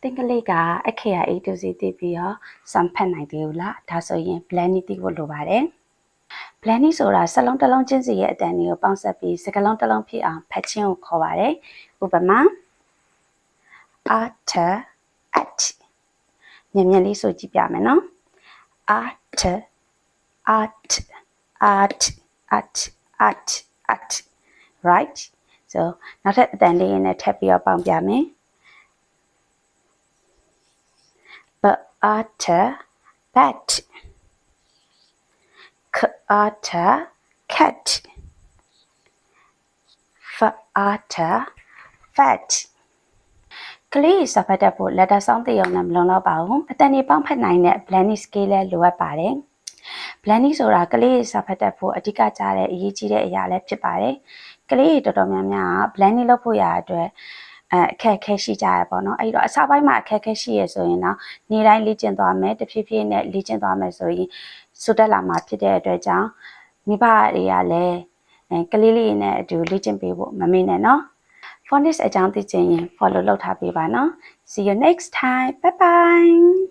တင်ကလေးကအခေရ A to Z သိပြီးတော့စံဖတ်နိုင်သေးဘူးလားဒါဆိုရင် blending သိဖို့လိုပါတယ် blending ဆိုတာစလုံးတစ်လုံးချင်းစီရဲ့အတန်တွေကိုပေါင်းစပ်ပြီးစကားလုံးတစ်လုံးဖြစ်အောင်ဖတ်ခြင်းကိုခေါ်ပါတယ်ဥပမာ at at မြန်မြန်လေးဆိုကြည့်ပြမယ်နော် at at at at at at right so နောက်ထပ်အတန်လေးနဲ့ထပ်ပြီးတော့ပေါင်းပြမယ် but at bat at cat for at fat ကလေးစာဖတ်တတ်ဖို့ letter sound သိအောင်နဲ့မလုံလောက်ပါဘူးအတန်တွေပေါင်းဖက်နိုင်တဲ့ blending scale လည်းလိုအပ်ပါတယ် blending ဆိုတာကလေးစာဖတ်တတ်ဖို့အဓိကကြားတဲ့အရေးကြီးတဲ့အရာလည်းဖြစ်ပါတယ်ကလေးတွေတော်တော်များများက blending လုပ်ဖို့ရအတွက်အခက်အခဲရှိကြရပေါ့နော်အဲ့တော့အစပိုင်းမှာအခက်အခဲရှိရဆိုရင်တော့နေ့တိုင်းလေ့ကျင့်သွားမယ်တဖြည်းဖြည်းနဲ့လေ့ကျင့်သွားမယ်ဆိုရင်စွတ်တက်လာမှာဖြစ်တဲ့အတွက်ကြောင့်မိဘတွေကလည်းကလေးလေးနဲ့အတူလေ့ကျင့်ပေးဖို့မမေ့နဲ့နော် phonics အကြောင်းသိချင်ရင် follow လုပ်ထားပေးပါနော် see you next time bye bye